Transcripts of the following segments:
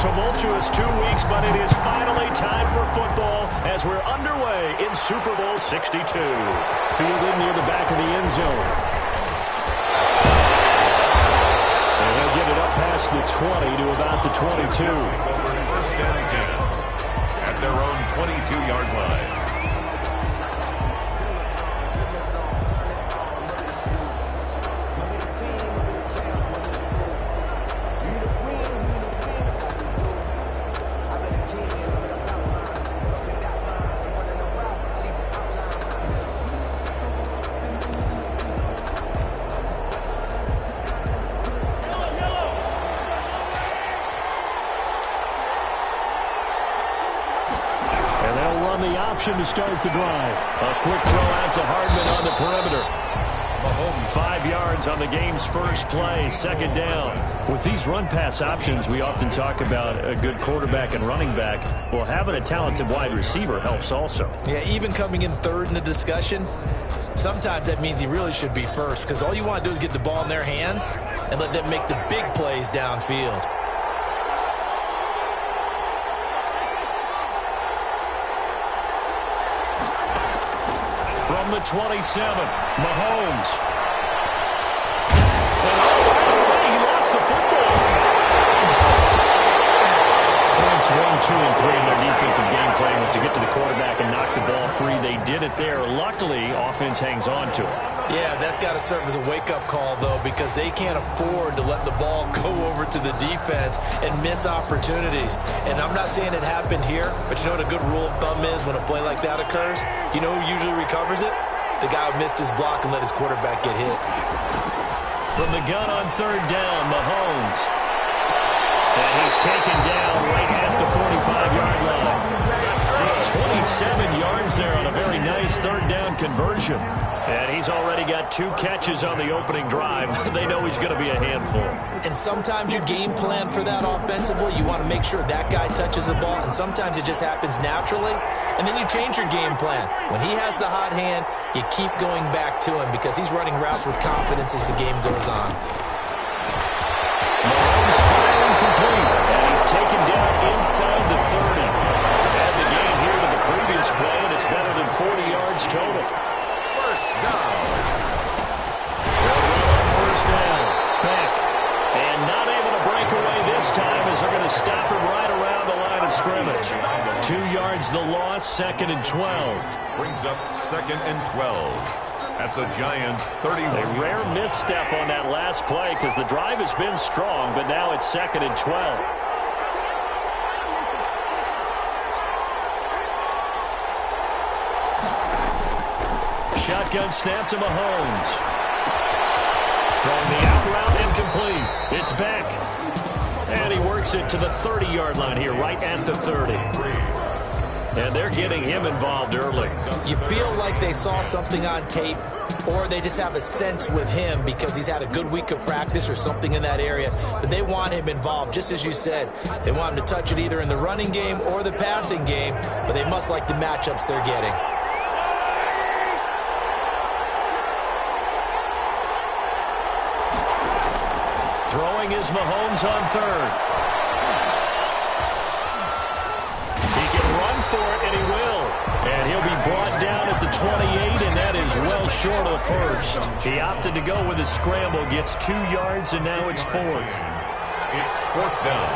tumultuous 2 weeks, but it is finally time for football as we're underway in Super Bowl 62. Fielded near the back of the end zone. And they'll get it up past the 20 to about the 22. First and 10 at their own 22-yard line. To start the drive. A quick throw out to Hardman on the perimeter. Mahomes 5 yards on the game's first play, second down. With these run-pass options, we often talk about a good quarterback and running back. Well, having a talented wide receiver helps also. Yeah, even coming in third in the discussion, sometimes that means he really should be first because all you want to do is get the ball in their hands and let them make the big plays downfield. From the 27, Mahomes. He lost the football. Points 1, 2, and 3 in their defensive game plan was to get to the quarterback and knock the ball free. They did it there. Luckily, offense hangs on to it. Yeah, that's got to serve as a wake-up call, though, because they can't afford to let the ball go over to the defense and miss opportunities. And I'm not saying it happened here, but you know what a good rule of thumb is when a play like that occurs? You know who usually recovers it? The guy who missed his block and let his quarterback get hit. From the gun on third down, Mahomes. And he's taken down right at the 45-yard line. 27 yards there on a very nice third down conversion. And he's already got 2 catches on the opening drive. They know he's going to be a handful. And sometimes you game plan for that offensively. You want to make sure that guy touches the ball. And sometimes it just happens naturally. And then you change your game plan. When he has the hot hand, you keep going back to him because he's running routes with confidence as the game goes on. Mahomes firing complete. And he's taken down inside the 30. Add the game here to the previous play, and it's better than 40 yards total. First down. First down. Back. And not able to break away this time as they're going to stop him right around the line of scrimmage. 2 yards the loss, second and 12. Brings up second and 12 at the Giants' 31. A rare misstep on that last play because the drive has been strong, but now it's second and 12. Shotgun snap to Mahomes. Throwing the out route incomplete. It's back. And he works it to the 30-yard line here, right at the 30. And they're getting him involved early. You feel like they saw something on tape, or they just have a sense with him because he's had a good week of practice or something in that area that they want him involved. Just as you said, they want him to touch it either in the running game or the passing game, but they must like the matchups they're getting. Throwing is Mahomes on third. He can run for it, and he will. And he'll be brought down at the 28, and that is well short of the first. He opted to go with a scramble, gets 2 yards, and now it's fourth. It's fourth down.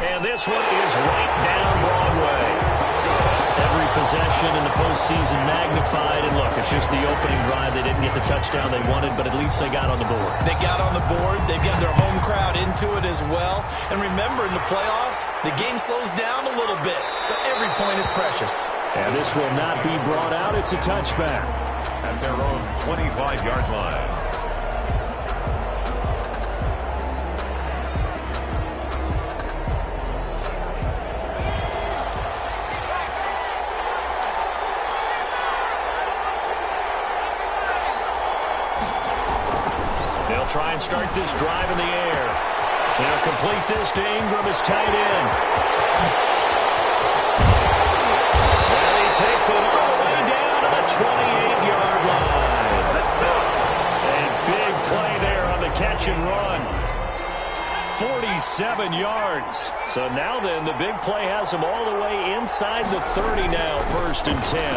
And this one is right down Broadway. Every possession in the postseason magnified. And look, it's just the opening drive. They didn't get the touchdown they wanted, but at least they got on the board. They got on the board. They've got their home crowd into it as well. And remember, in the playoffs, the game slows down a little bit. So every point is precious. And this will not be brought out. It's a touchback. At their own 25-yard line. Try and start this drive in the air. They'll complete this to Ingram as tight end. And he takes it all the way down to the 28-yard line. And catch and run. 47 yards. So now then, the big play has him all the way inside the 30 now, 1st and 10. And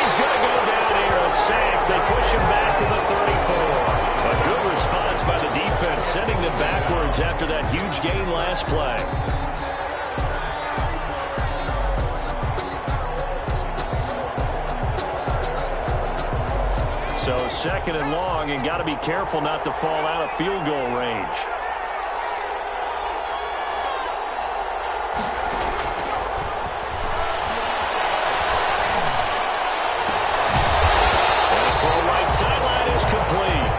he's going to go down here, a sack. They push him back to the 34. A good response by the defense, sending them backwards after that huge gain last play. So 2nd and long, and got to be careful not to fall out of field goal range. And the throw right sideline is complete.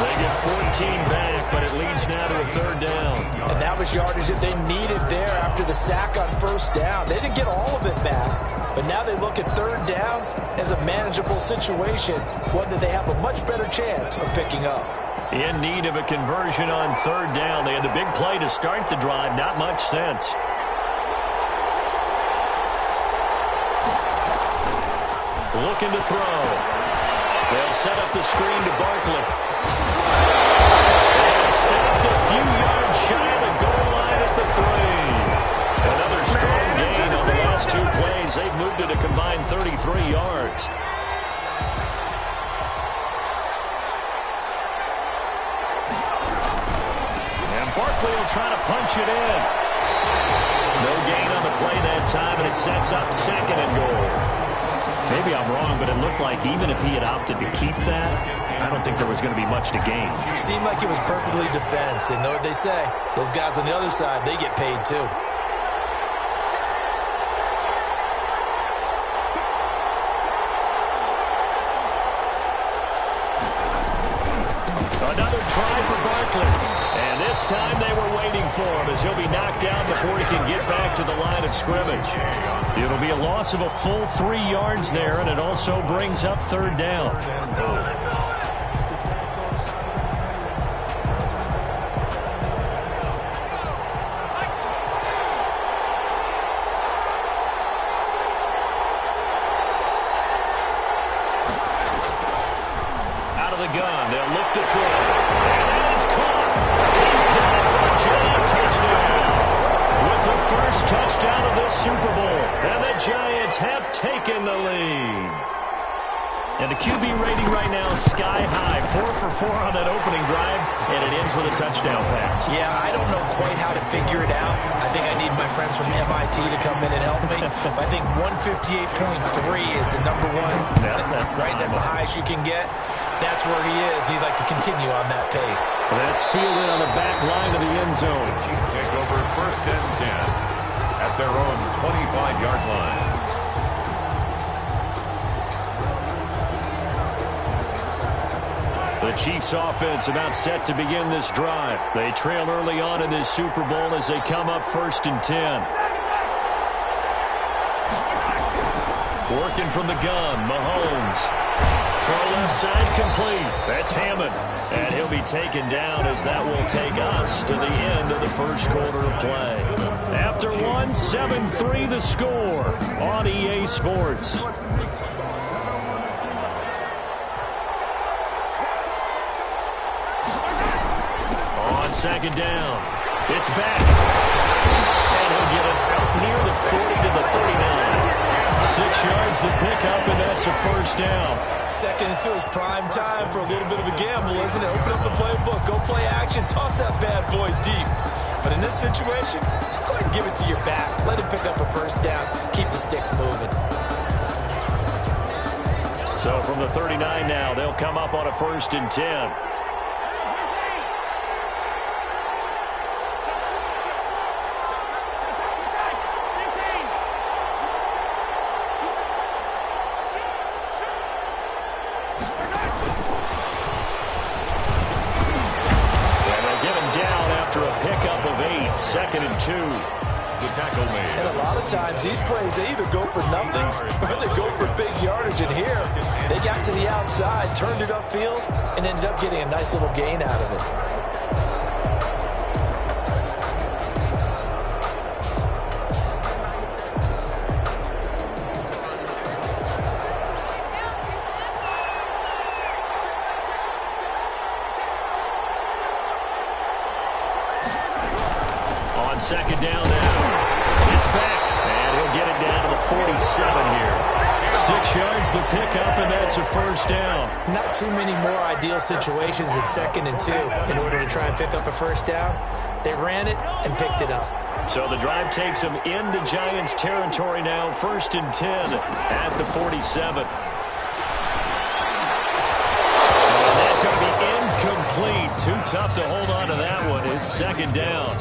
They get 14 back, but it leads now to a 3rd down. And that was yardage that they needed there after the sack on 1st down. They didn't get all of it back, but now they look at 3rd down as a manageable situation, one that they have a much better chance of picking up. In need of a conversion on 3rd down. They had the big play to start the drive. Not much sense. Looking to throw. They'll set up the screen to Barkley. And stopped a few yards shy of the goal line at the 3. Another strong gain on the last 2 plays. They've moved it a combined 33 yards. And Barkley will try to punch it in. No gain on the play that time, and it sets up 2nd and goal. Maybe I'm wrong, but it looked like even if he had opted to keep that, I don't think there was going to be much to gain. It seemed like it was perfectly defense, and know what they say. Those guys on the other side, they get paid too. Another try for Barkley. And this time they were waiting for him as he'll be knocked down before he can get back to the line of scrimmage. It'll be a loss of a full 3 yards there, and it also brings up 3rd down. Out of the gun, they'll look to throw. And that is caught. He's got it for a giant touchdown. With the first touchdown of this Super Bowl. And the Giants have taken the lead. And the QB rating right now is sky high. 4 for 4 on that opening drive, and it ends with a touchdown pass. Yeah, I don't know quite how to figure it out. I think I need my friends from MIT to come in and help me. But I think 158.3 is the number one. That's right. That's the highest you can get. That's where he is. He'd like to continue on that pace. That's fielded on the back line of the end zone. Chiefs take over 1st and 10 at their own 25-yard line. The Chiefs offense about set to begin this drive. They trail early on in this Super Bowl as they come up 1st and 10. Working from the gun, Mahomes. Throw left side complete. That's Hammond. And he'll be taken down as that will take us to the end of the first quarter of play. After one, 7-3 the score on EA Sports. On 2nd down. It's back. And he'll get it out near the 40 to the 39. 6 yards the pickup, and that's a 1st down. 2nd and 2 is prime time for a little bit of a gamble, isn't it? Open up the playbook, go play action, toss that bad boy deep. But in this situation, go ahead and give it to your back. Let him pick up a 1st down. Keep the sticks moving. So from the 39 now, they'll come up on a 1st and 10. Pickup of 8, 2nd and 2. The tackle made. And a lot of times these plays, they either go for nothing or they go for big yardage. And here, they got to the outside, turned it upfield, and ended up getting a nice little gain out of it. down now. It's back, and he'll get it down to the 47 here. 6 yards the pickup, and that's a first down. Not too many more ideal situations at 2nd and 2 in order to try and pick up a first down. They ran it and picked it up. So the drive takes them into Giants territory now, 1st and 10 at the 47. And that's going to be incomplete. Too tough to hold on to that one. It's 2nd down.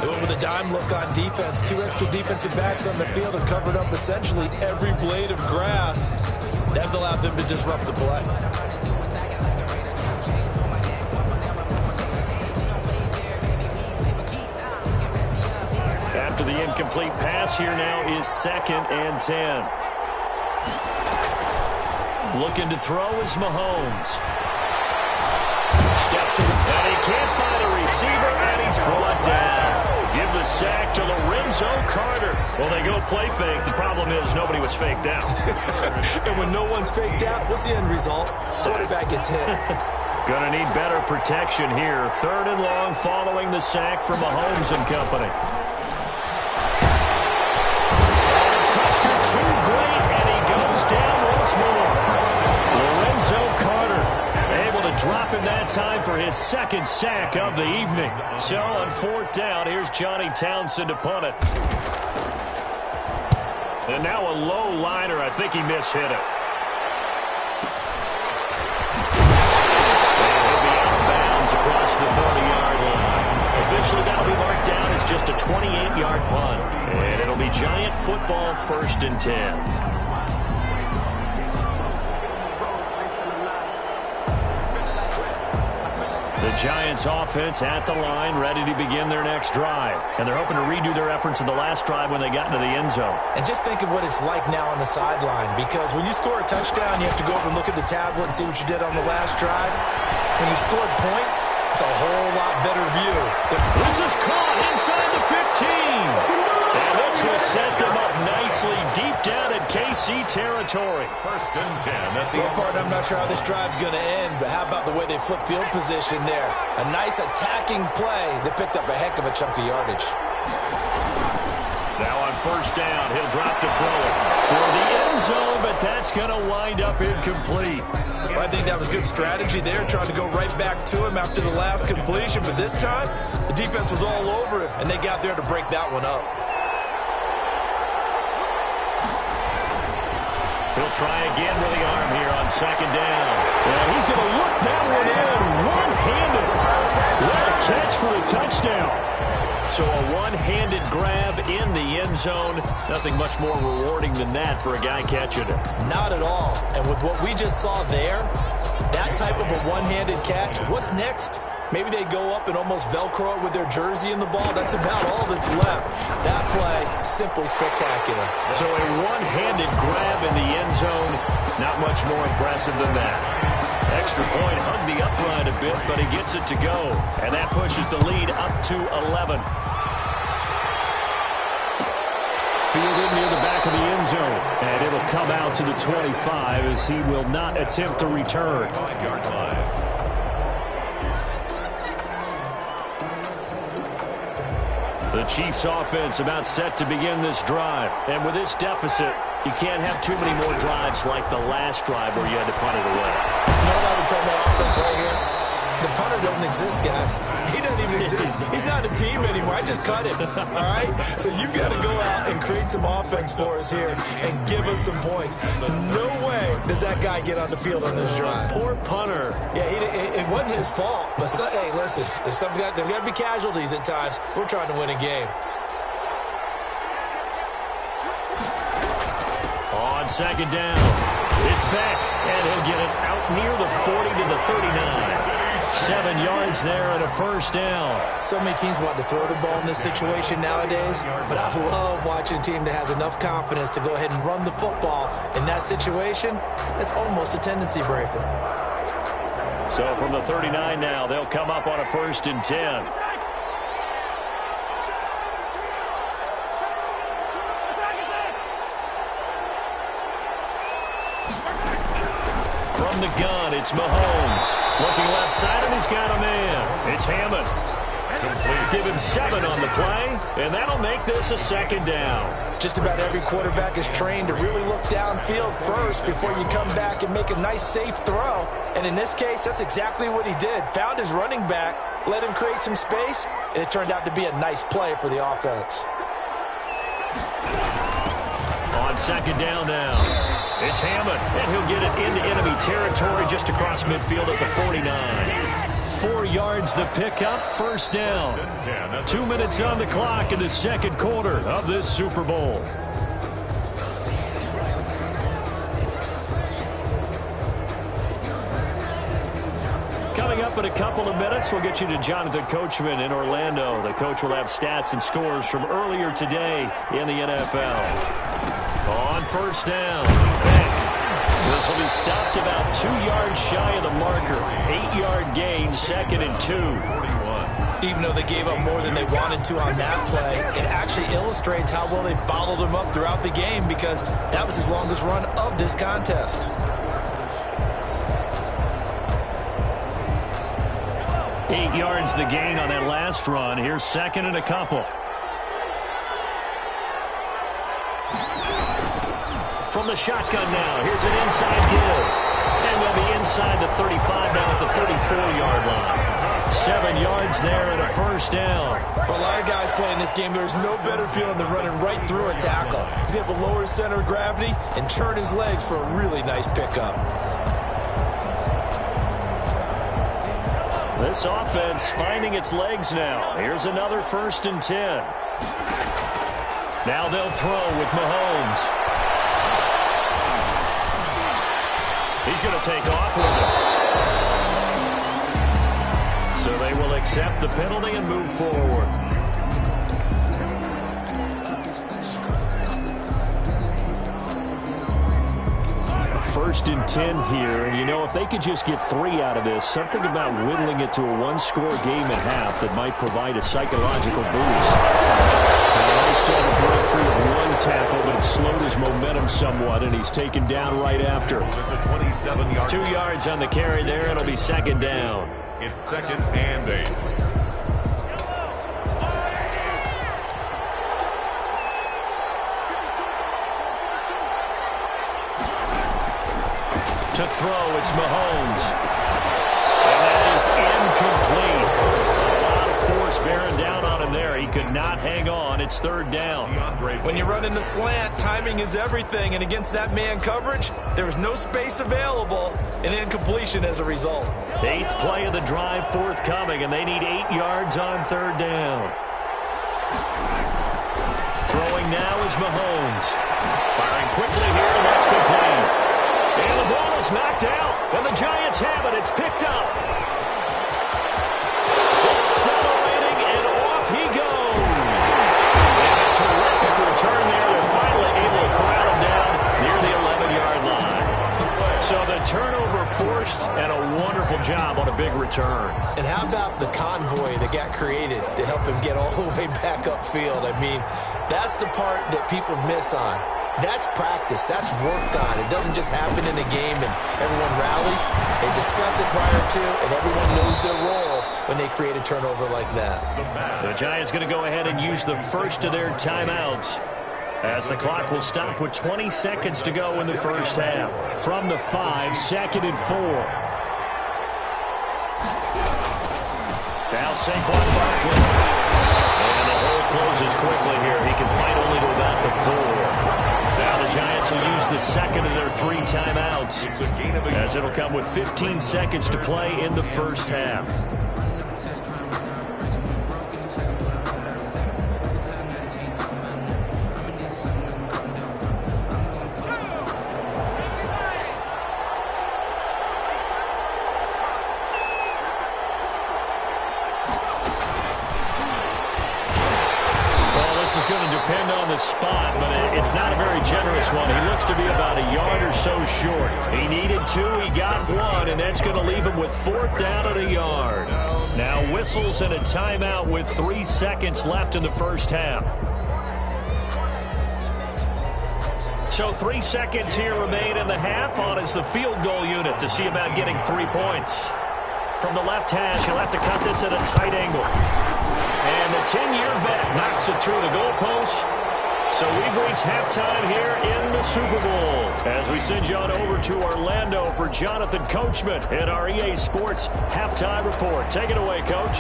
They went with a dime look on defense. 2 extra defensive backs on the field and covered up essentially every blade of grass. That allowed them to disrupt the play. After the incomplete pass, here now is 2nd and 10. Looking to throw is Mahomes. Steps in, and he can't find a receiver, and he's brought down. Give the sack to Lorenzo Carter. Well, they go play fake. The problem is nobody was faked out. And when no one's faked out, what's the end result? Quarterback gets hit. Gonna need better protection here. 3rd and long following the sack from Mahomes and company. Pressure too great, and he goes down once more. Lorenzo Carter able to drop him that time for his 2nd sack of the evening. So on 4th down, here's Johnny Townsend to punt it. And now a low liner. I think he mishit it. And he'll be out of bounds across the 30-yard line. Officially, that'll be marked down as just a 28-yard punt. And it'll be Giant football, 1st and 10. The Giants offense at the line, ready to begin their next drive. And they're hoping to redo their efforts in the last drive when they got into the end zone. And just think of what it's like now on the sideline, because when you score a touchdown, you have to go over and look at the tablet and see what you did on the last drive. When you scored points, it's a whole lot better view. This is caught inside the 15. And this will set them up nicely deep down in KC territory. 1st and 10 at the part, I'm not sure how this drive's going to end, but how about the way they flip field position there? A nice attacking play that picked up a heck of a chunk of yardage. Now on 1st down, he'll drop to throw it toward the end zone, but that's going to wind up incomplete. Well, I think that was good strategy there, trying to go right back to him after the last completion, but this time, the defense was all over him, and they got there to break that one up. He'll try again with the arm here on 2nd down. And he's going to look that one in one-handed. What a catch for a touchdown. So a one-handed grab in the end zone. Nothing much more rewarding than that for a guy catching it. Not at all. And with what we just saw there, that type of a one-handed catch, what's next? Maybe they go up and almost Velcro it with their jersey in the ball. That's about all that's left. That play, simply spectacular. So a one-handed grab in the end zone, not much more impressive than that. Extra point, hugged the upright a bit, but he gets it to go. And that pushes the lead up to 11. Fielded near the back of the end zone. And it'll come out to the 25 as he will not attempt to return. 5-yard line. The Chiefs offense about set to begin this drive. And with this deficit, you can't have too many more drives like the last drive where you had to punt it away. You know what I would tell my offense right here? The punter doesn't exist, guys. He doesn't even exist. He's not a team anymore. I just cut him, all right? So you've got to go out and create some offense for us here and give us some points. No way does that guy get on the field on this drive. Poor punter. Yeah, it wasn't his fault. But, hey, listen, there's got to be casualties at times. We're trying to win a game. On 2nd down, it's back, and he'll get it out near the 40 to the 39. 7 yards there and a first down. So many teams want to throw the ball in this situation nowadays, but I love watching a team that has enough confidence to go ahead and run the football in that situation. That's almost a tendency breaker. So from the 39 now, they'll come up on a 1st and 10. From the gun, it's Mahomes. Looking left side, and he's got a man. It's Hammond. Complete. Give him 7 on the play, and that'll make this a second down. Just about every quarterback is trained to really look downfield first before you come back and make a nice, safe throw. And in this case, that's exactly what he did. Found his running back, let him create some space, and it turned out to be a nice play for the offense. On second down now, it's Hammond, and he'll get it into enemy territory just across midfield at the 49. 4 yards the pickup, first down. 2 minutes on the clock in the second quarter of this Super Bowl. Coming up in a couple of minutes, we'll get you to Jonathan Coachman in Orlando. The coach will have stats and scores from earlier today in the NFL. On first down, this will be stopped about 2 yards shy of the marker. 8-yard gain, 2nd and 2. 41. Even though they gave up more than they wanted to on that play, it actually illustrates how well they bottled them up throughout the game because that was his longest run of this contest. 8 yards the gain on that last run. Here's 2nd and a couple. From the shotgun now, here's an inside give. And they'll be inside the 35 now at the 34-yard line. 7 yards there and a first down. For a lot of guys playing this game, there's no better feeling than running right through a tackle. He's able to lower his center of gravity and turn his legs for a really nice pickup. This offense finding its legs now. Here's another 1st and 10. Now they'll throw with Mahomes. He's going to take off with it. So they will accept the penalty and move forward. 1st and 10 here, and you know, if they could just get 3 out of this, something about whittling it to a 1-score game at half that might provide a psychological boost. Nice to have a break free of 1 tackle, but it slowed his momentum somewhat, and he's taken down right after. 2 yards on the carry there. It'll be 2nd down. It's 2nd and 8. To throw, it's Mahomes. And that is incomplete. A lot of force bearing down on him there. He could not hang on. It's 3rd down. When you run in the slant, timing is everything. And against that man coverage, there was no space available. An incompletion as a result. 8th play of the drive forthcoming, and they need 8 yards on 3rd down. Throwing now is Mahomes. Firing quickly here, and that's complete. And the ball is knocked out, and the Giants have it. It's picked up. Accelerating, and off he goes. And a terrific return there. They're finally able to corral him down near the 11-yard line. So the turnover forced, and a wonderful job on a big return. And how about the convoy that got created to help him get all the way back upfield? I mean, that's the part that people miss on. That's practice. That's worked on. It doesn't just happen in a game and everyone rallies. They discuss it prior to, and everyone knows their role when they create a turnover like that. The Giants going to go ahead and use the first of their timeouts as the clock will stop with 20 seconds to go in the first half. From the 5, 2nd and 4. Now Saquon Barkley. And the hole closes quickly here. He can fight only to about the 4. Now the Giants will use the 2nd of their 3 timeouts as it'll come with 15 seconds to play in the first half. Is going to depend on the spot, but it's not a very generous one. He looks to be about a yard or so short. He needed 2, he got 1, and that's going to leave him with 4th down at a yard. Now whistles and a timeout with 3 seconds left in the first half. So 3 seconds here remain in the half. On is the field goal unit to see about getting 3 points. From the left hash, he'll have to cut this at a tight angle. And the 10-year vet knocks it through the goalpost. So we've reached halftime here in the Super Bowl as we send you on over to Orlando for Jonathan Coachman in our EA Sports Halftime Report. Take it away, Coach.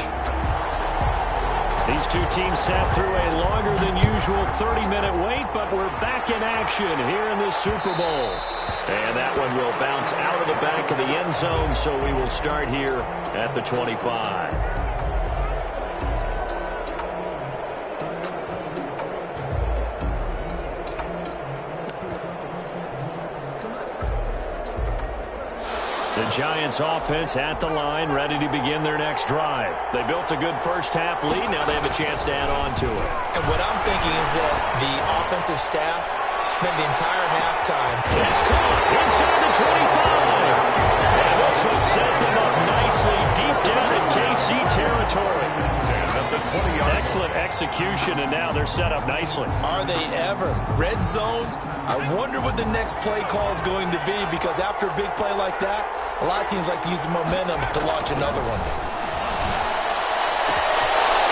These two teams sat through a longer than usual 30-minute wait, but we're back in action here in this Super Bowl. And that one will bounce out of the back of the end zone, so we will start here at the 25. The Giants offense at the line, ready to begin their next drive. They built a good first-half lead. Now they have a chance to add on to it. And what I'm thinking is that the offensive staff spent the entire halftime. It's caught inside the 25. And this will set them up nicely deep down in KC territory. Excellent execution, and now they're set up nicely. Are they ever? Red zone? I wonder what the next play call is going to be, because after a big play like that, a lot of teams like to use the momentum to launch another one.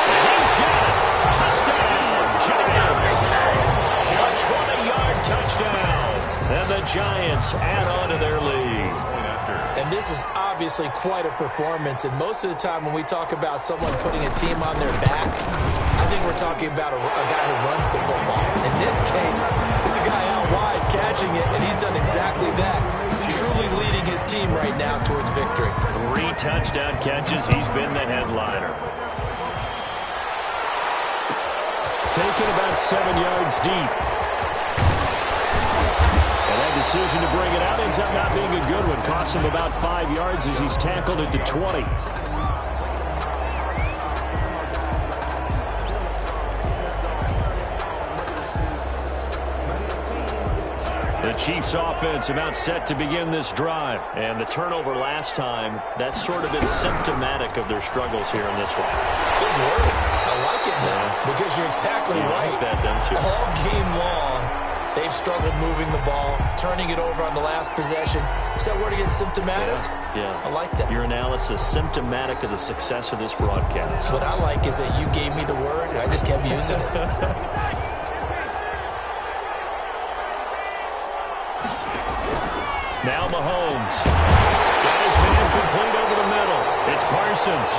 And he's got it. Touchdown, Giants. A 20-yard touchdown. And the Giants add on to their lead. And this is obviously quite a performance. And most of the time when we talk about someone putting a team on their back, I think we're talking about a guy who runs the football. In this case, it's a guy out wide catching it, and he's done exactly that, truly leading his team right now towards victory. 3 touchdown catches. He's been the headliner. Taken about 7 yards deep. And that decision to bring it out ends up not being a good one. Costs him about 5 yards as he's tackled it to 20. The Chiefs offense about set to begin this drive. And the turnover last time, that's sort of been symptomatic of their struggles here in this one. Good word. I like it now, because you're exactly right. Like that, don't you? All game long, they've struggled moving the ball, turning it over on the last possession. Is that word again, symptomatic? Yeah. I like that. Your analysis, symptomatic of the success of this broadcast. What I like is that you gave me the word, and I just kept using it. Now Mahomes. Got his man complete over the middle. It's Parsons.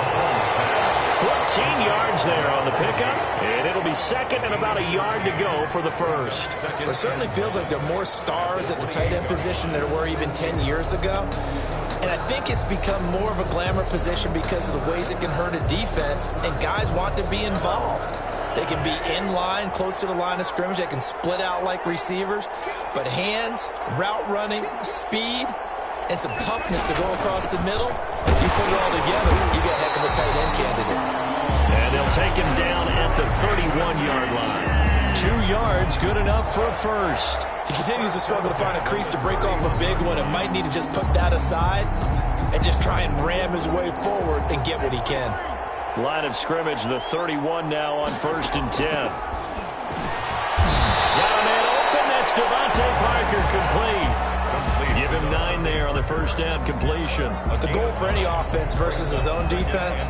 14 yards there on the pickup. And it'll be second and about a yard to go for the first. It certainly feels like there are more stars at the tight end position than there were even 10 years ago. And I think it's become more of a glamour position because of the ways it can hurt a defense, and guys want to be involved. They can be in line, close to the line of scrimmage. They can split out like receivers. But hands, route running, speed, and some toughness to go across the middle, you put it all together, you get a heck of a tight end candidate. And they'll take him down at the 31-yard line. 2 yards, good enough for a first. He continues to struggle to find a crease to break off a big one, and might need to just put that aside and just try and ram his way forward and get what he can. Line of scrimmage, the 31 now on 1st and 10. Got a man open. That's Devontae Parker complete. Give him 9 there on the first down completion. The goal for any offense versus his own defense,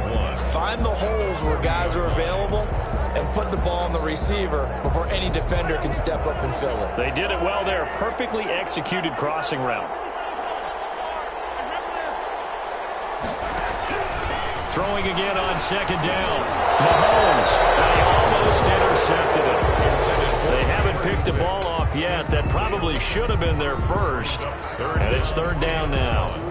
find the holes where guys are available and put the ball on the receiver before any defender can step up and fill it. They did it well there. Perfectly executed crossing route. Throwing again on second down. Mahomes. They almost intercepted it. They haven't picked the ball off yet. That probably should have been their first. And it's 3rd down now.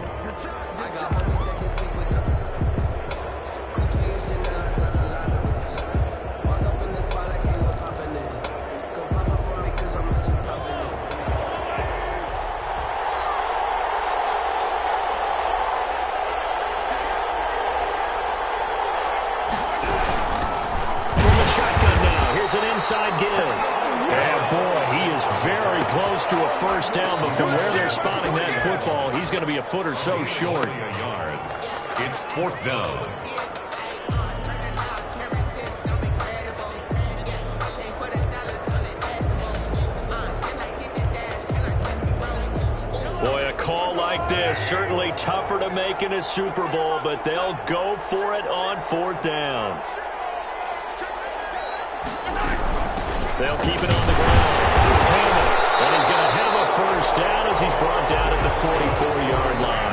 An inside give. And boy, he is very close to a first down, but from where they're spotting that football, he's going to be a foot or so short. It's 4th down. Boy, a call like this, certainly tougher to make in a Super Bowl, but they'll go for it on 4th down. They'll keep it on the ground. Hammond. And he's going to have a first down as he's brought down at the 44-yard line.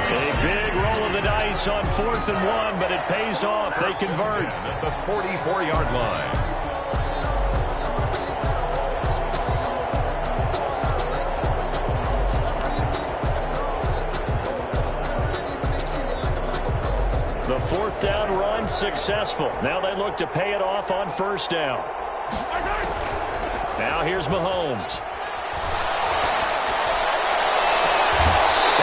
A big roll of the dice on 4th and 1, but it pays off. They convert. At the 44-yard line. The 4th down run successful. Now they look to pay it off on 1st down. Now here's Mahomes.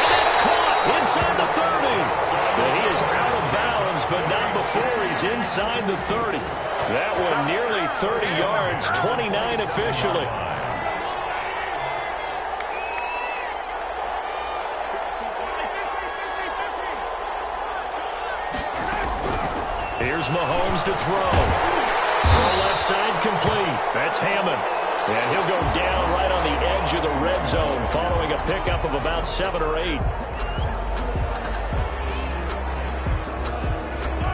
And it's caught inside the 30. And he is out of bounds, but not before he's inside the 30. That one nearly 30 yards, 29 officially. Here's Mahomes to throw. To the left side, complete. That's Hammond. And he'll go down right on the edge of the red zone following a pickup of about 7 or 8.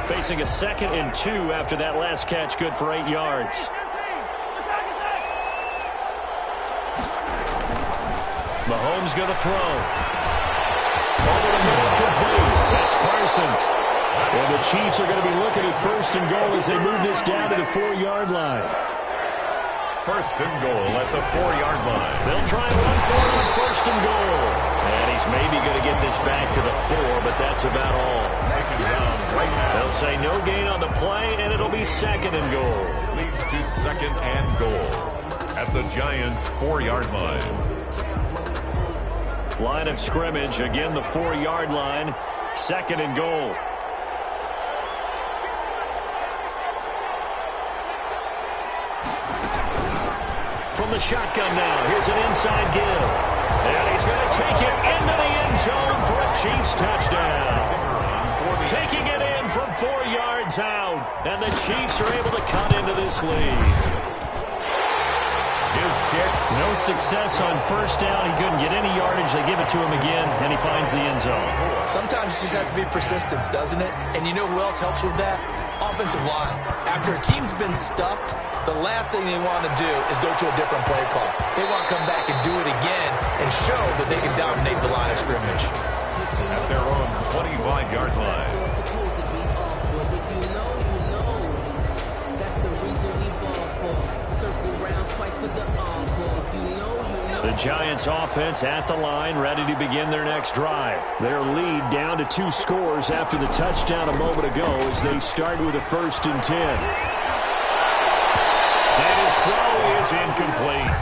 Facing a 2nd and 2 after that last catch, good for 8 yards. Mahomes going to throw. Over the middle, complete. That's Parsons. And the Chiefs are going to be looking at 1st and goal as they move this down to the 4-yard line. 1st and goal at the 4-yard line. They'll try and run for it on 1st and goal. And he's maybe going to get this back to the 4, but that's about all. Taken down right now. They'll say no gain on the play, and it'll be 2nd and goal. Leads to 2nd and goal at the Giants' 4-yard line. Line of scrimmage, again the 4-yard line, 2nd and goal. From the shotgun now, here's an inside give. And he's going to take it into the end zone for a Chiefs touchdown. Taking it in from 4 yards out. And the Chiefs are able to cut into this lead. His kick. No success on 1st down. He couldn't get any yardage. They give it to him again, and he finds the end zone. Sometimes it just has to be persistence, doesn't it? And you know who else helps with that? Offensive line. After a team's been stuffed, the last thing they want to do is go to a different play call. They want to come back and do it again and show that they can dominate the line of scrimmage. At their own 25-yard line. The Giants offense at the line, ready to begin their next drive. Their lead down to 2 scores after the touchdown a moment ago as they start with a 1st and 10. And his throw is incomplete.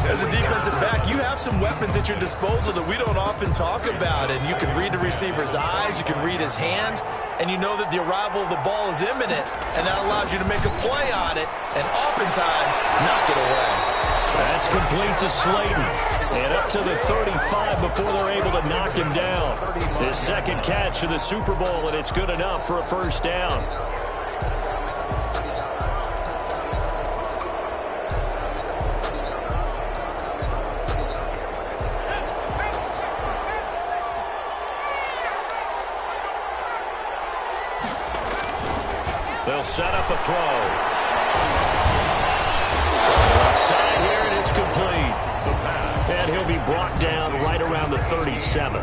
As a defensive back, you have some weapons at your disposal that we don't often talk about. And you can read the receiver's eyes, you can read his hands, and you know that the arrival of the ball is imminent, and that allows you to make a play on it and oftentimes knock it away. That's complete to Slayton. And up to the 35 before they're able to knock him down. His 2nd catch of the Super Bowl, and it's good enough for a 1st down. They'll set up a throw. Left side here, and it's complete. And he'll be brought down right around the 37.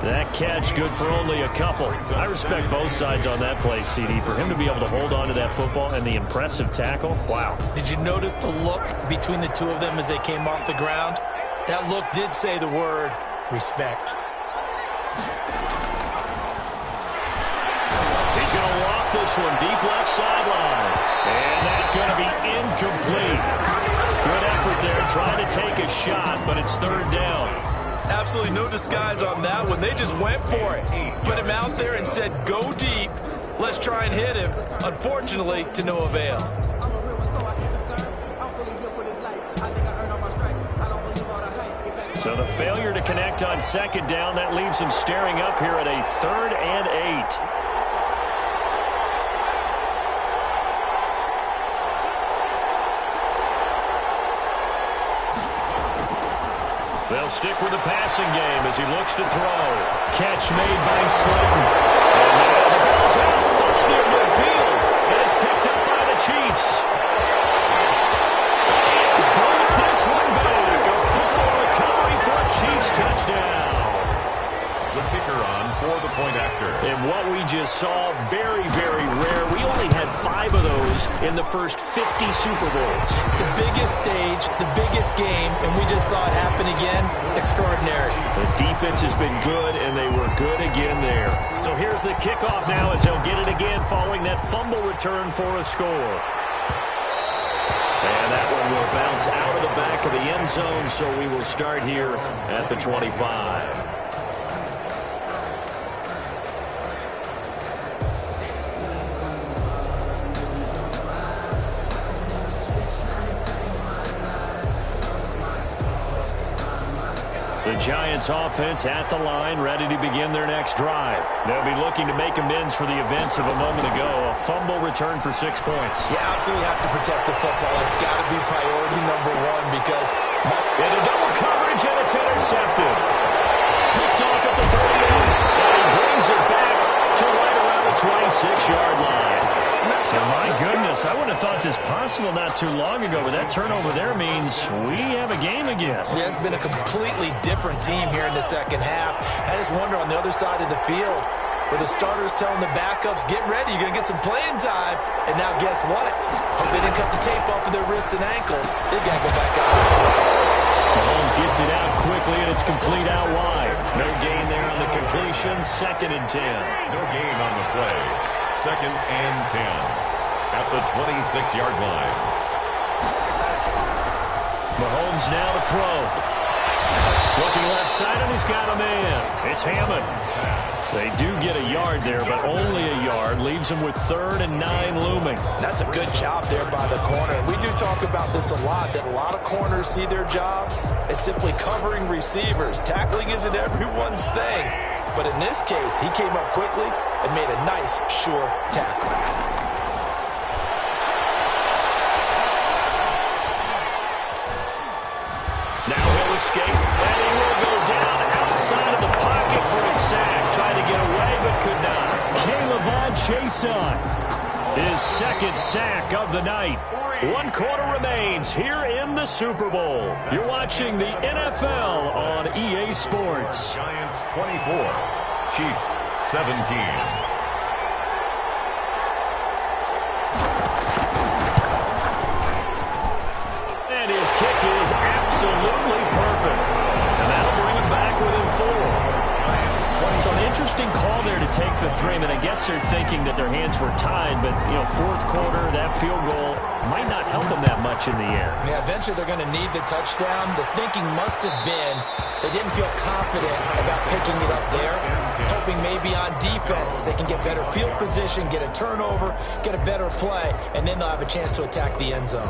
That catch good for only a couple. I respect both sides on that play, CD. For him to be able to hold on to that football and the impressive tackle, wow. Did you notice the look between the two of them as they came off the ground? That look did say the word respect. He's going to loft this one deep left sideline. And that's going to be incomplete. Good effort there trying to take a shot, but it's 3rd down. Absolutely no disguise on that one. They just went for it. Put him out there and said, go deep. Let's try and hit him. Unfortunately, to no avail. So the failure to connect on 2nd down, that leaves him staring up here at a 3rd and 8. They'll stick with the passing game as he looks to throw. Catch made by Slayton. And now the ball's out, followed near midfield. And it's picked up by the Chiefs. point after. And what we just saw, very, very rare. We only had 5 of those in the first 50 Super Bowls. The biggest stage, the biggest game, and we just saw it happen again. Extraordinary. The defense has been good, and they were good again there. So here's the kickoff now as they'll get it again following that fumble return for a score. And that one will bounce out of the back of the end zone, so we will start here at the 25. The Giants offense at the line, ready to begin their next drive. They'll be looking to make amends for the events of a moment ago. A fumble return for 6 points. You absolutely have to protect the football. It's got to be priority number one because... Into double coverage, and it's intercepted. Picked off at the 38, and he brings it back to right around the 26-yard line. So, my goodness, I wouldn't have thought this possible not too long ago, but that turnover there means we have a game again. Yeah, it's been a completely different team here in the second half. I just wonder on the other side of the field, where the starters telling the backups, get ready, you're going to get some playing time. And now guess what? Hope they didn't cut the tape off of their wrists and ankles. They've got to go back out there and play. Mahomes gets it out quickly, and it's complete out wide. No gain there on the completion. 2nd and 10. No gain on the play. 2nd and 10 at the 26-yard line. Mahomes now to throw. Looking left side, and he's got a man. It's Hammond. They do get a yard there, but only a yard. Leaves them with 3rd and 9 looming. That's a good job there by the corner. We do talk about this a lot, that a lot of corners see their job as simply covering receivers. Tackling isn't everyone's thing. But in this case, he came up quickly and made a nice, sure tackle. Now he'll escape, and he will go down outside of the pocket for a sack. Tried to get away, but could not. K'Lavon Chaisson, his 2nd sack of the night. 1 quarter remains here in the Super Bowl. You're watching the NFL on EA Sports. Giants 24, Chiefs 17. And his kick is absolutely perfect. And that'll bring him back within 4. So an interesting call there to take the 3. I mean, I guess they're thinking that their hands were tied, but, 4th quarter, that field goal might not help them that much in the end. Yeah, eventually they're going to need the touchdown. The thinking must have been they didn't feel confident about picking it up there, hoping maybe on defense they can get better field position, get a turnover, get a better play, and then they'll have a chance to attack the end zone.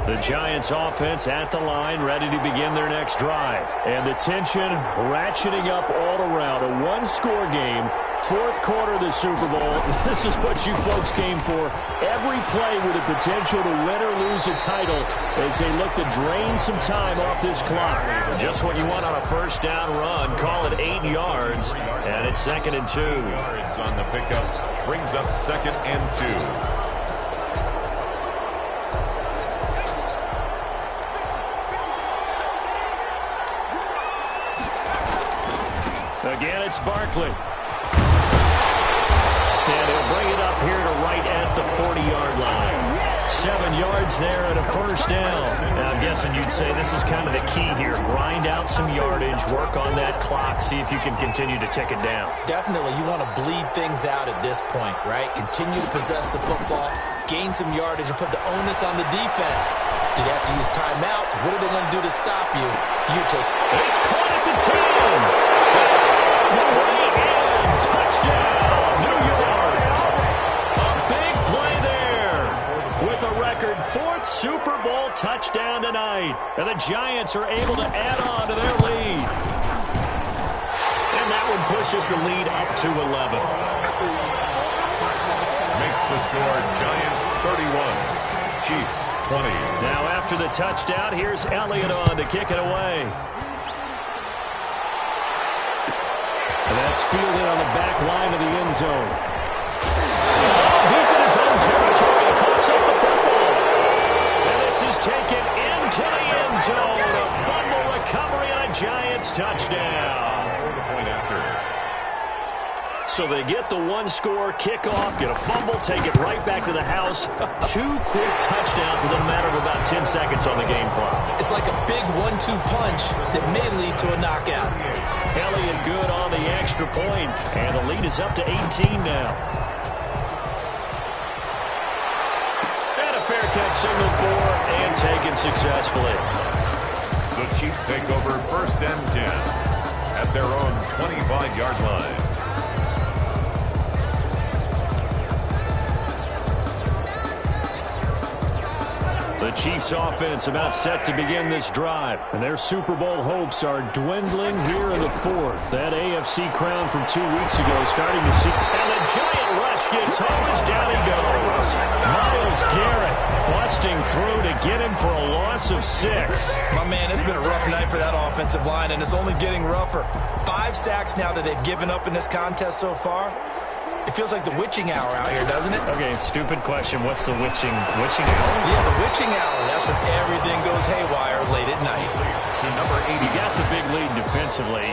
The Giants offense at the line, ready to begin their next drive. And the tension ratcheting up all around. A 1-score game, 4th quarter of the Super Bowl. This is what you folks came for. Every play with the potential to win or lose a title as they look to drain some time off this clock. Just what you want on a 1st down run. Call it 8 yards, and it's 2nd and 2. Yards on the pickup brings up 2nd and 2. Again, it's Barkley. And he'll bring it up here to right at the 40-yard line. 7 yards there and a 1st down. Now, I'm guessing you'd say this is kind of the key here. Grind out some yardage, work on that clock, see if you can continue to tick it down. Definitely, you want to bleed things out at this point, right? Continue to possess the football, gain some yardage, and put the onus on the defense. Do they have to use timeouts? What are they going to do to stop you? You take it. It's caught at the 10. Way in. Touchdown, New York. A big play there with a record 4th Super Bowl touchdown tonight. And the Giants are able to add on to their lead. And that one pushes the lead up to 11. Makes the score Giants 31, Chiefs 20. Now after the touchdown, here's Elliott on to kick it away. And that's fielded on the back line of the end zone. Deep in his own territory, coughs up the football. And this is taken into the end zone. A So they get the one-score kickoff, get a fumble, take it right back to the house. 2 quick touchdowns within a matter of about 10 seconds on the game clock. It's like a big 1-2 punch that may lead to a knockout. Elliott good on the extra point, and the lead is up to 18 now. And a fair catch signaled for and taken successfully. The Chiefs take over 1st and 10 at their own 25-yard line. The Chiefs offense about set to begin this drive, and their Super Bowl hopes are dwindling here in the 4th. That AFC crown from 2 weeks ago starting to see, and the giant rush gets home as down he goes. Myles Garrett busting through to get him for a loss of 6. My man, it's been a rough night for that offensive line, and it's only getting rougher. 5 sacks now that they've given up in this contest so far. It feels like the witching hour out here, doesn't it? Okay, stupid question. What's the witching hour? Yeah, the witching hour. That's when everything goes haywire late at night. To number 80. You got the big lead defensively.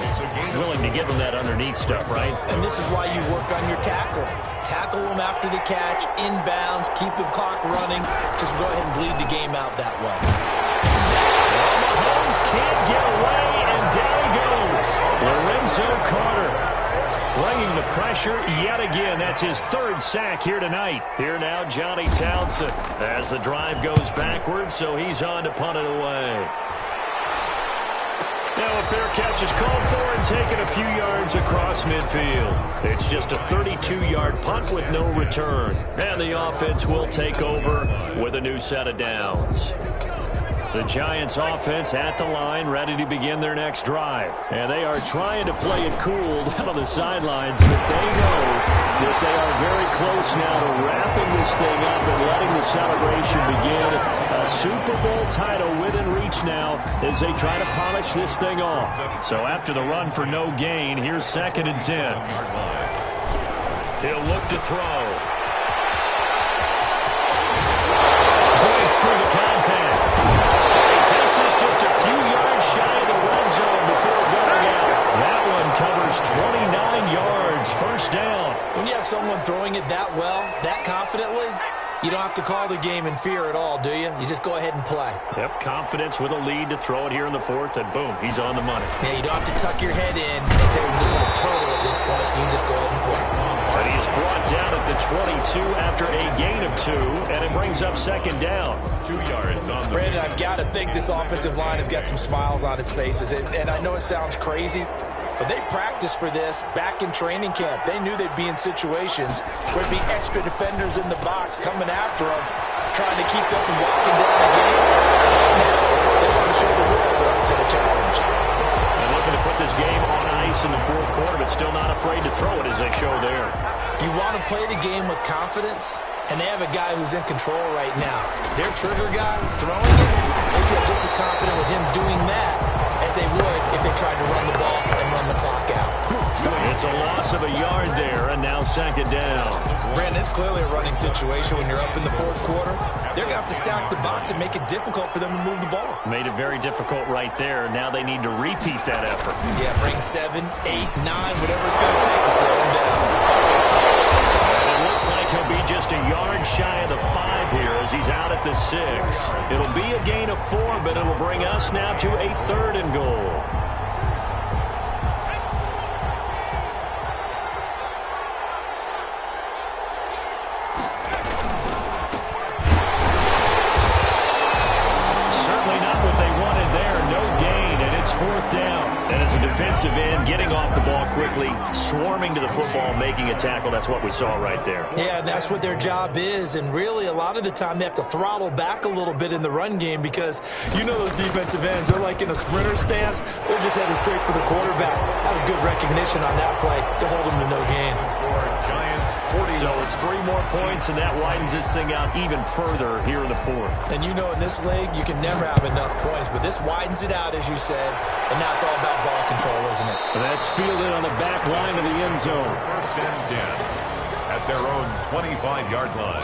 Willing to give them that underneath stuff, right? And this is why you work on your tackling. Tackle them after the catch, inbounds, keep the clock running. Just go ahead and bleed the game out that way. Mahomes can't get away, and down he goes. Lorenzo Carter bringing the pressure yet again. That's his 3rd sack here tonight. Here now, Johnny Townsend as the drive goes backwards, so he's on to punt it away. Now a fair catch is called for and taken a few yards across midfield. It's just a 32-yard punt with no return. And the offense will take over with a new set of downs. The Giants offense at the line, ready to begin their next drive. And they are trying to play it cool down on the sidelines, but they know that they are very close now to wrapping this thing up and letting the celebration begin. A Super Bowl title within reach now as they try to polish this thing off. So after the run for no gain, here's 2nd and 10. He'll look to throw. Breaks through the contact. Takes us just a few yards shy of the red zone before going out. That one covers 29 yards, 1st down. When you have someone throwing it that well, that confidently, you don't have to call the game in fear at all, do you? You just go ahead and play. Yep, confidence with a lead to throw it here in the 4th, and boom, he's on the money. Yeah, you don't have to tuck your head in and take a turtle at this point. You can just go ahead and play. But he is brought down at the 22 after a gain of 2, and it brings up 2nd down. 2 yards on the Brandon, I've got to think this offensive line has got some smiles on its faces. And I know it sounds crazy, but they practiced for this back in training camp. They knew they'd be in situations where there'd be extra defenders in the box coming after them, trying to keep them from walking down the game. Now, they want to show the world they're up to the challenge. And looking to put this game on ice in the 4th quarter, but still not afraid to throw it as they show there. You want to play the game with confidence, and they have a guy who's in control right now. Their trigger guy throwing it, they feel just as confident with him doing that as they would if they tried to run the ball and run the clock out. It's a loss of a yard there, and now 2nd down. Brandon, it's clearly a running situation when you're up in the 4th quarter. They're going to have to stack the box and make it difficult for them to move the ball. Made it very difficult right there. Now they need to repeat that effort. Yeah, bring 7, 8, 9, whatever it's going to take to slow them down. And it looks like he'll be just a yard shy of the 5 here as he's out at the 6. It'll be a gain of 4, but it'll bring us now to a 3rd and goal. Defensive end getting off the ball quickly, swarming to the football, making a tackle. That's what we saw right there. Yeah, that's what their job is, and really a lot of the time they have to throttle back a little bit in the run game because you know those defensive ends, they're like in a sprinter stance. They're just headed straight for the quarterback. That was good recognition on that play to hold them to no gain. So it's 3 more points, and that widens this thing out even further here in the 4th. And you know in this league, you can never have enough points, but this widens it out, as you said, and now it's all about ball control, isn't it? And that's fielded on the back line of the end zone. 1st and 10 at their own 25-yard line.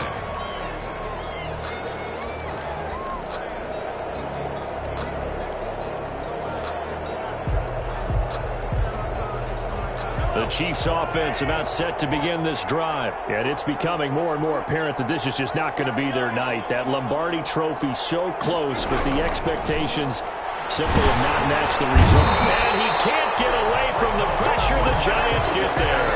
The Chiefs offense about set to begin this drive. And it's becoming more and more apparent that this is just not going to be their night. That Lombardi trophy so close, but the expectations simply have not matched the result. And he can't get away from the pressure. The Giants get there.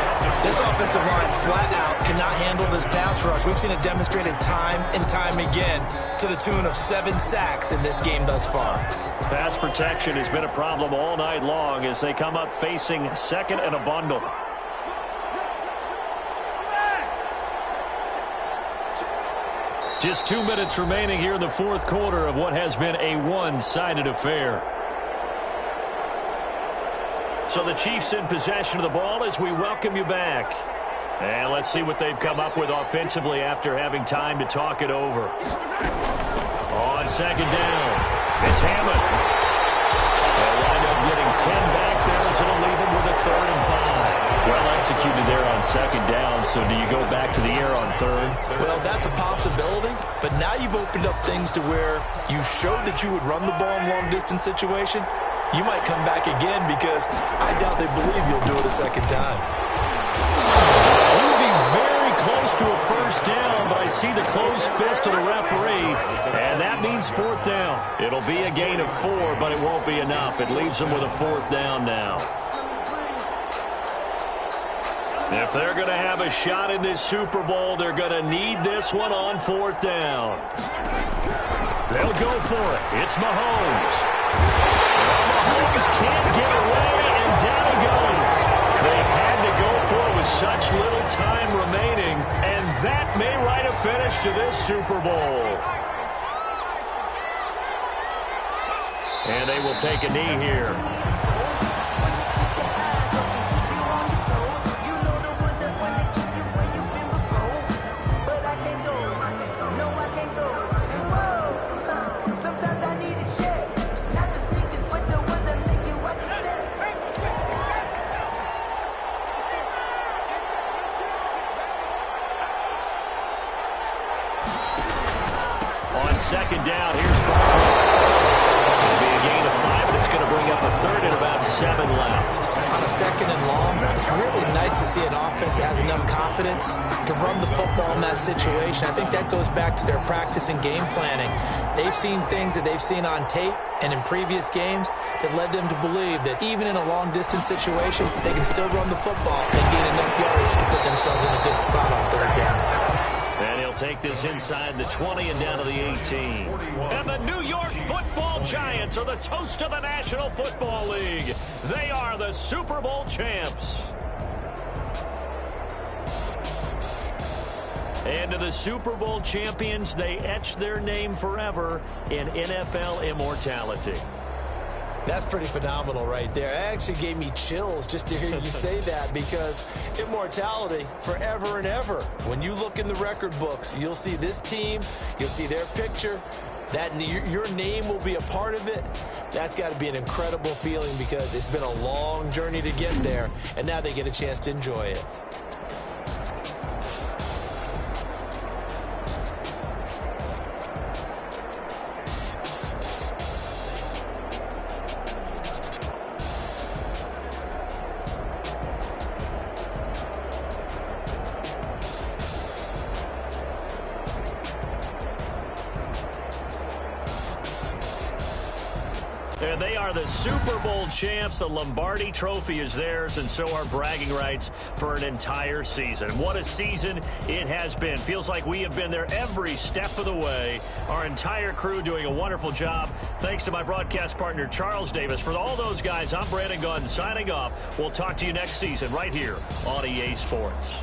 This offensive line flat out cannot handle this pass rush. We've seen it demonstrated time and time again to the tune of 7 sacks in this game thus far. Pass protection has been a problem all night long as they come up facing second and a bundle. Just 2 minutes remaining here in the fourth quarter of what has been a one-sided affair. So the Chiefs in possession of the ball as we welcome you back. And let's see what they've come up with offensively after having time to talk it over. On second down, it's Hammond. They'll wind up getting 10 back there as it'll leave them with a 3rd and 5. Well executed there on second down, so do you go back to the air on 3rd? Well, that's a possibility, but now you've opened up things to where you showed that you would run the ball in long-distance situation. You might come back again because I doubt they believe you'll do it a second time. He would be very close to a first down, but I see the closed fist of the referee, and that means 4th down. It'll be a gain of 4, but it won't be enough. It leaves them with a 4th down now. If they're going to have a shot in this Super Bowl, they're going to need this one on 4th down. They'll go for it. It's Mahomes. Mahomes can't get away, and down he goes. They had to go for it with such little time remaining, and that may write a finish to this Super Bowl. And they will take a knee here. Second down, here's Barkley. It'll be a gain of 5, but it's going to bring up a 3rd and about 7 left. On a second and long, it's really nice to see an offense that has enough confidence to run the football in that situation. I think that goes back to their practice and game planning. They've seen things that they've seen on tape and in previous games that led them to believe that even in a long-distance situation, they can still run the football and gain enough yardage to put themselves in a good spot on 3rd down. And he'll take this inside the 20 and down to the 18. And the New York Football Giants are the toast of the National Football League. They are the Super Bowl champs. And to the Super Bowl champions, they etch their name forever in NFL immortality. That's pretty phenomenal right there. It actually gave me chills just to hear you say that, because immortality forever and ever. When you look in the record books, you'll see this team, you'll see their picture, that your name will be a part of it. That's got to be an incredible feeling because it's been a long journey to get there, and now they get a chance to enjoy it. And they are the Super Bowl champs. The Lombardi Trophy is theirs, and so are bragging rights for an entire season. What a season it has been. Feels like we have been there every step of the way. Our entire crew doing a wonderful job. Thanks to my broadcast partner, Charles Davis. For all those guys, I'm Brandon Gaudin signing off. We'll talk to you next season right here on EA Sports.